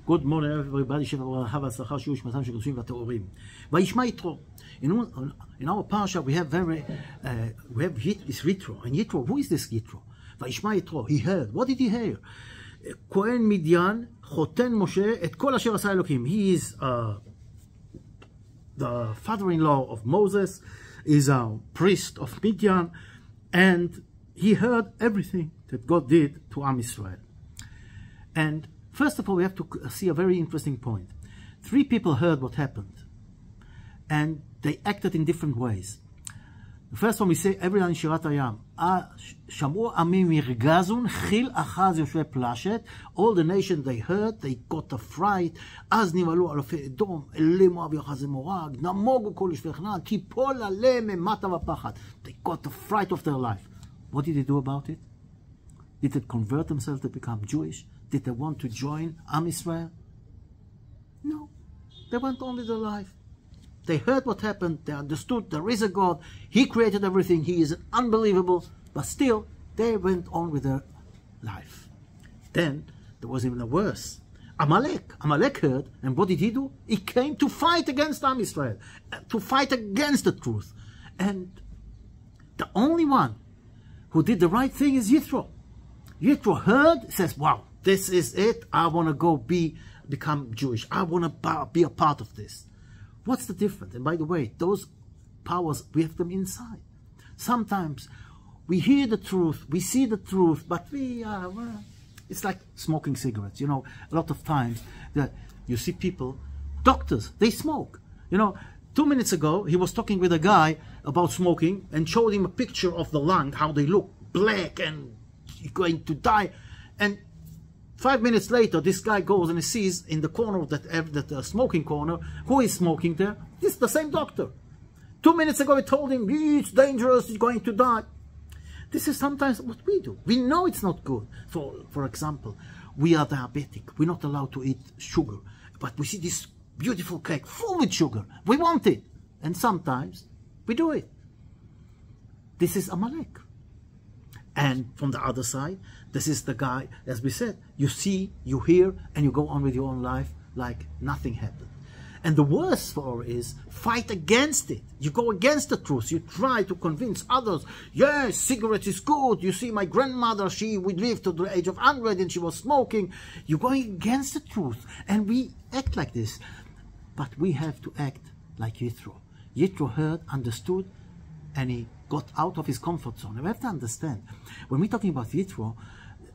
Good morning, everybody. Have a sachar shiur shmatam shekdoshim v'teorim. Vayishma Yitro. In our parashat, we have Yitro. And Yitro, who is this Yitro? Vayishma Yitro. He heard. What did he hear? Kohen Midian choten Moshe et kol asher asa Elokim. He is the father-in-law of Moses, is a priest of Midian, and he heard everything that God did to Am Yisrael. And first of all, we have to see a very interesting point. 3 people heard what happened, and they acted in different ways. The first one, we say, everyone in Shirat Hayam, Shamu Amim Yirgazun, Chil Achaz Yoshve Plashet. All the nation, they heard, they got a fright. Az Nivalu Alofe Edom, Ele Moav Yochaz Morag, Namogu Kol Yishvei Chana, Kipol Alem Mata V'Pachat. They got the fright of their life. What did they do about it? Did they convert themselves to become Jewish? Did they want to join Am Yisrael? No. They went on with their life. They heard what happened. They understood there is a God. He created everything. He is unbelievable. But still, they went on with their life. Then, there was even a worse. Amalek heard, and what did he do? He came to fight against Am Yisrael, to fight against the truth. And the only one who did the right thing is Yitro. Yitro heard, says, wow, this is it. I want to go become Jewish. I want to be a part of this. What's the difference? And by the way, those powers, we have them inside. Sometimes we hear the truth, we see the truth, but it's like smoking cigarettes. You know, a lot of times that you see people, doctors, they smoke. You know, 2 minutes ago, he was talking with a guy about smoking and showed him a picture of the lung, how they look black and you're going to die. And 5 minutes later, this guy goes and he sees in the corner of that smoking corner, who is smoking there? This is the same doctor. 2 minutes ago, he told him, it's dangerous, he's going to die. This is sometimes what we do. We know it's not good. For example, we are diabetic. We're not allowed to eat sugar. But we see this beautiful cake full with sugar. We want it. And sometimes we do it. This is Amalek. And from the other side, this is the guy, as we said, you see, you hear, and you go on with your own life like nothing happened. And the worst for is fight against it. You go against the truth. You try to convince others, yes, cigarettes is good. You see, my grandmother, she would live to the age of 100 and she was smoking. You're going against the truth. And we act like this. But we have to act like Yitro. Yitro heard, understood, and he got out of his comfort zone. And we have to understand, when we're talking about Yitro,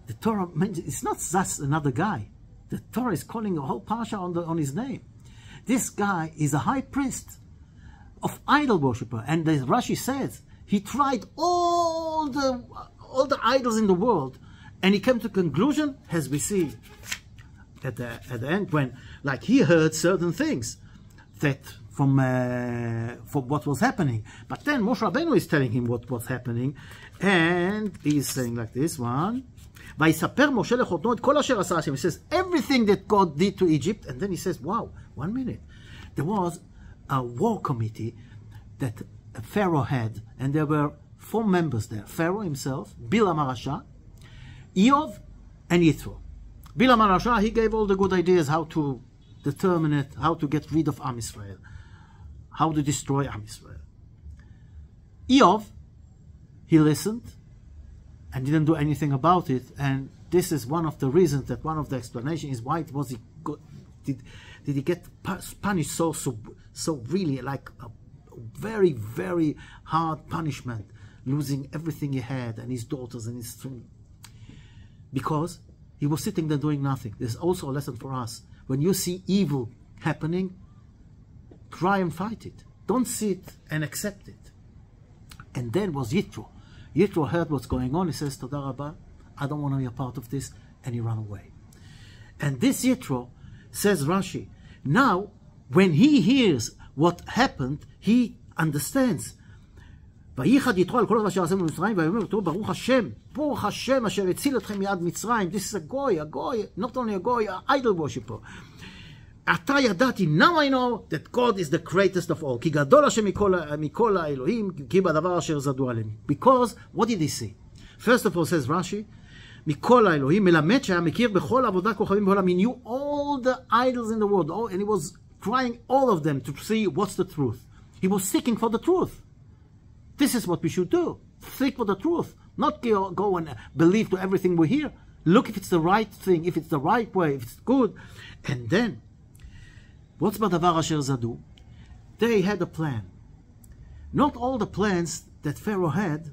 the Torah, it's not just another guy. The Torah is calling a whole parasha on his name. This guy is a high priest of idol worshiper. And as Rashi says, he tried all the idols in the world, and he came to a conclusion, as we see at the end, when like he heard certain things that from what was happening. But then Moshe Rabbeinu is telling him what was happening, and he's saying like this one. He says everything that God did to Egypt, and then he says, wow, 1 minute. There was a war committee that Pharaoh had, and there were 4 members there. Pharaoh himself, Bilam HaRasha, Eov, and Yitro. Bilam HaRasha, he gave all the good ideas how to determine it, how to get rid of Am Yisrael, how to destroy Am Yisrael. Eov, he listened and didn't do anything about it, and this is one of the reasons, that one of the explanations is why was he good, did he get punished so really, like a very, very hard punishment, losing everything he had and his daughters and his children, because he was sitting there doing nothing. There's also a lesson for us. When you see evil happening, try and fight it. Don't sit and accept it. And then was Yitro. Yitro heard what's going on. He says, Toda Rabba, I don't want to be a part of this. And he ran away. And this Yitro, says Rashi, now when he hears what happened, he understands. ויחד יתרו על כל אשר עשינו במצרים, ויאמר אותו, ברוך השם אשר הציל אתכם מיד מצרים. This is a goy, not only a goy, an idol worshiper. עתה ידעתי, now I know that God is the greatest of all. כי גדול השם מכל האלוהים, כי בדבר אשר זדו עליהם. Because, what did he see? First of all, says Rashi, מכל האלוהים, מלמד שהיה מכיר בכל עבודה כוכבים בעולם. He knew all the idols in the world, and he was trying all of them to see what's the truth. He was seeking for the truth. This is what we should do. Seek for the truth. Not go and believe to everything we hear. Look if it's the right thing, if it's the right way, if it's good. And then, what's badavar asher zadu? They had a plan. Not all the plans that Pharaoh had,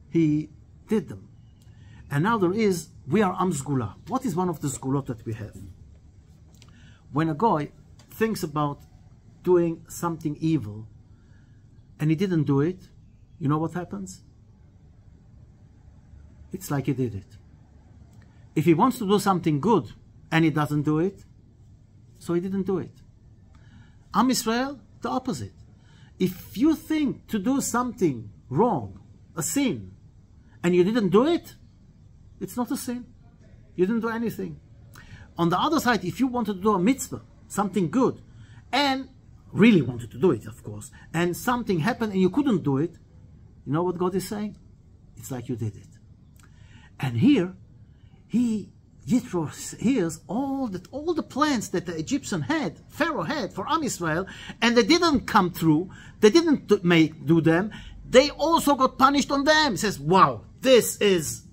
he did them. And now we are Am Sgula. What is one of the Sgulot that we have? When a guy thinks about doing something evil and he didn't do it, you know what happens? It's like he did it. If he wants to do something good and he doesn't do it, so he didn't do it. Am Israel, the opposite. If you think to do something wrong, a sin, and you didn't do it, it's not a sin. You didn't do anything. On the other side, if you wanted to do a mitzvah, something good, and really wanted to do it, of course, and something happened and you couldn't do it, you know what God is saying? It's like you did it. And here, Yitro hears all the plans that the Egyptian had, Pharaoh had for Am Israel, and they didn't come through. They didn't do them. They also got punished on them. He says, wow, this is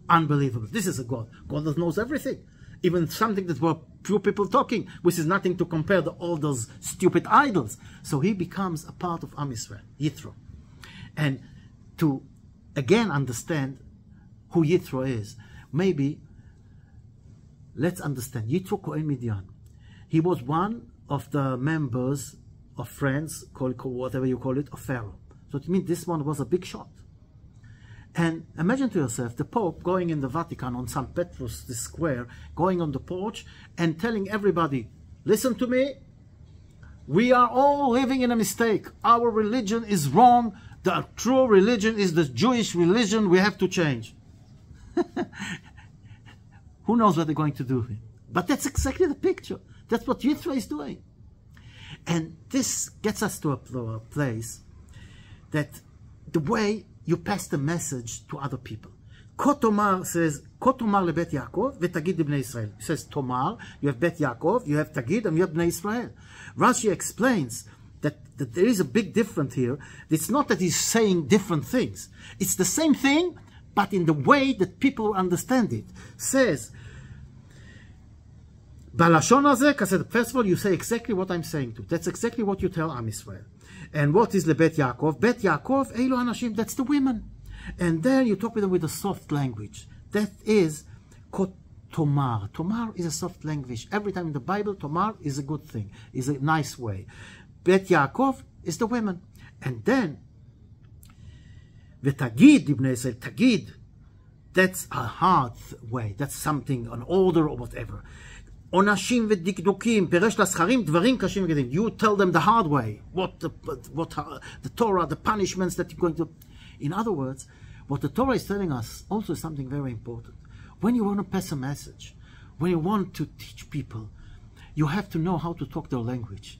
unbelievable. This is a God. God that knows everything. Even something that were few people talking, which is nothing to compare to all those stupid idols. So he becomes a part of Am Israel, Yitro. And to again understand who Yitro is, maybe let's understand. Yitro Kohen Midian. He was one of the members of friends, whatever you call it, of Pharaoh. So it means this one was a big shot. And imagine to yourself the Pope going in the Vatican on St. Petrus the square, going on the porch and telling everybody, listen to me, we are all living in a mistake. Our religion is wrong. The true religion is the Jewish religion. We have to change. Who knows what they're going to do? But that's exactly the picture. That's what Yitro is doing. And this gets us to a place that the way you pass the message to other people. Kotomar says, Kotomar lebet Yaakov v'tagid lebnei Israel. It says Tomar, you have Bet Yaakov, you have Tagid, and you have Bnei Israel. Rashi explains that there is a big difference here. It's not that he's saying different things. It's the same thing, but in the way that people understand it. Says, Balashon hazeh, first of all, you say exactly what I'm saying to. That's exactly what you tell Am Israel. And what is lebet Yaakov? Bet Yaakov, Eilu Anashim, that's the women. And then you talk with them with a soft language. That is Tomar. Tomar is a soft language. Every time in the Bible, Tomar is a good thing, is a nice way. Bet Yaakov is the women. And then, V'tagid, Ibn Israel, Tagid, that's a hard way. That's something, an order or whatever. Onashim v'dikdukim, peresh l'scharim, dvarim kashim v'gedim. You tell them the hard way. What the Torah, the punishments that you're going to... In other words, what the Torah is telling us also is something very important. When you want to pass a message, when you want to teach people, you have to know how to talk their language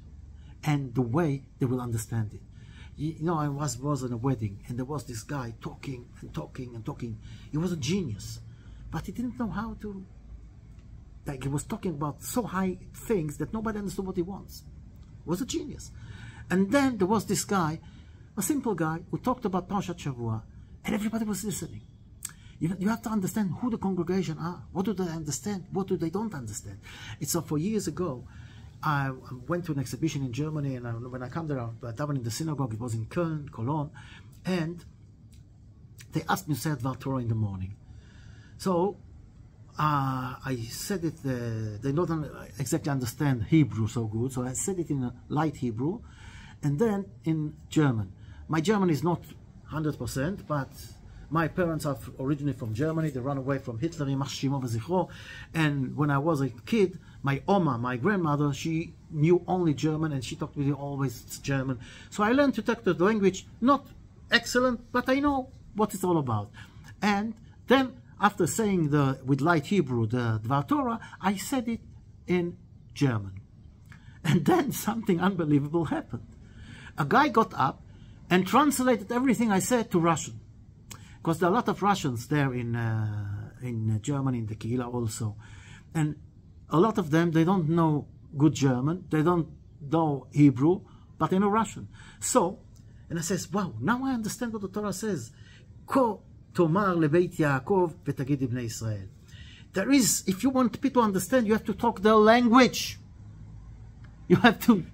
and the way they will understand it. You know, I was in a wedding and there was this guy talking and talking and talking. He was a genius, but he didn't know how to... Like, he was talking about so high things that nobody understood what he wants. He was a genius. And then there was this guy, a simple guy, who talked about Parashat Shavua, and everybody was listening. You have to understand who the congregation are. What do they understand? What do they don't understand? It's so for years ago, I went to an exhibition in Germany, and when I come there, I davened in the synagogue. It was in Cologne, and they asked me to say Dvar Torah in the morning. So I said it, they don't exactly understand Hebrew so good, so I said it in a light Hebrew, and then in German. My German is not 100%, but my parents are originally from Germany. They ran away from Hitler, and when I was a kid, my Oma, my grandmother, she knew only German, and she talked with me always German. So I learned to talk the language, not excellent, but I know what it's all about. And then, after saying with light Hebrew, the Dvar Torah, I said it in German. And then something unbelievable happened. A guy got up and translated everything I said to Russian. Because there are a lot of Russians there in Germany, in the Kehillah also. And A lot of them, they don't know good German, they don't know Hebrew, but they know Russian. So, and I says, wow, now I understand what the Torah says. Ko tomar lebeit Yaakov v'tagid ibnei Israel. There is, if you want people to understand, you have to talk their language. You have to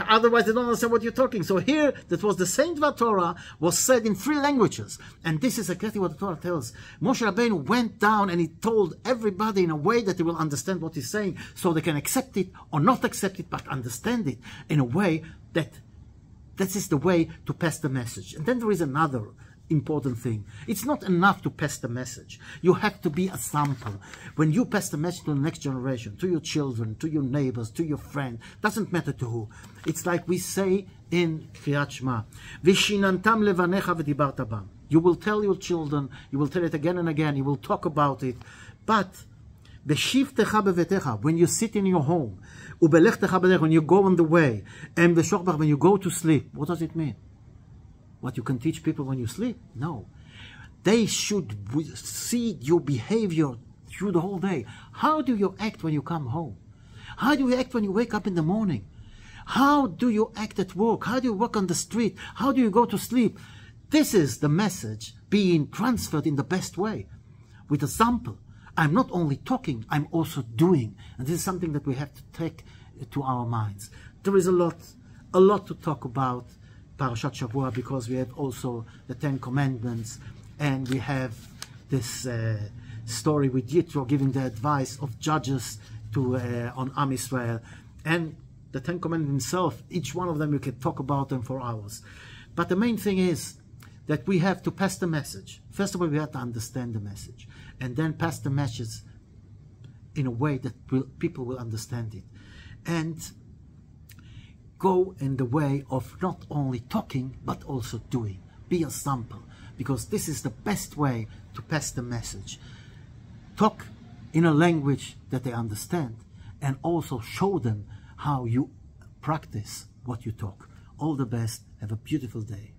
otherwise they don't understand what you're talking. So here, that was the same Dvar Torah was said in 3 languages. And this is exactly what the Torah tells. Moshe Rabbeinu went down and he told everybody in a way that they will understand what he's saying, so they can accept it or not accept it, but understand it in a way that this is the way to pass the message. And then there is another important thing. It's not enough to pass the message. You have to be a sample. When you pass the message to the next generation, to your children, to your neighbors, to your friend, doesn't matter to who. It's like we say in Kriyat Shema, Vishinantam levanecha v'dibarta bam. You will tell your children, you will tell it again and again, you will talk about it, but b'shivtecha bevetecha, when you sit in your home, ubelechtecha b'derech, when you go on the way, and b'shokbach, when you go to sleep. What does it mean? What you can teach people when you sleep? No. They should see your behavior through the whole day. How do you act when you come home? How do you act when you wake up in the morning? How do you act at work? How do you walk on the street? How do you go to sleep? This is the message being transferred in the best way. With a sample. I'm not only talking, I'm also doing. And this is something that we have to take to our minds. There is a lot to talk about Parashat Shavua, because we have also the 10 Commandments, and we have this story with Yitro giving the advice of judges to on Am Israel, and the 10 Commandments himself. Each one of them, we can talk about them for hours. But the main thing is that we have to pass the message. First of all, we have to understand the message, and then pass the message in a way that people will understand it. And go in the way of not only talking, but also doing. Be a sample, because this is the best way to pass the message. Talk in a language that they understand, and also show them how you practice what you talk. All the best. Have a beautiful day.